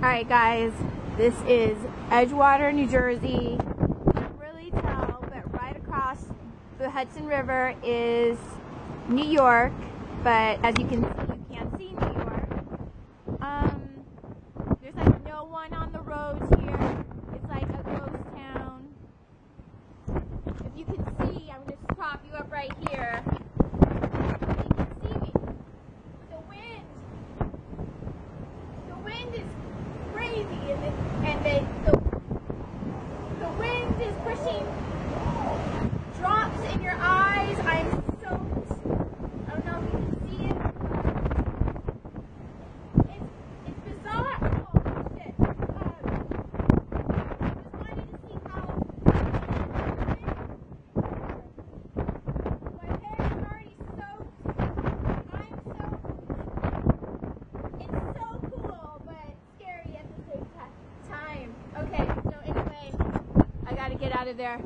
Alright guys, this is Edgewater, New Jersey. You can't really tell, but right across the Hudson River is New York. But as you can see, you can't see New York. There's like no one on the roads here. It's like a ghost town. If you can see, I'm going to prop you up right here. You can see me. The wind is crazy, and the wind is pushing drops in your eyes. I'm soaked. I don't know if you can see it. It's bizarre. Oh shit. I just wanted to see how my hair is already soaked. I'm soaked. It's so cool, but scary at the same time. Okay, so anyway, I gotta get out of there.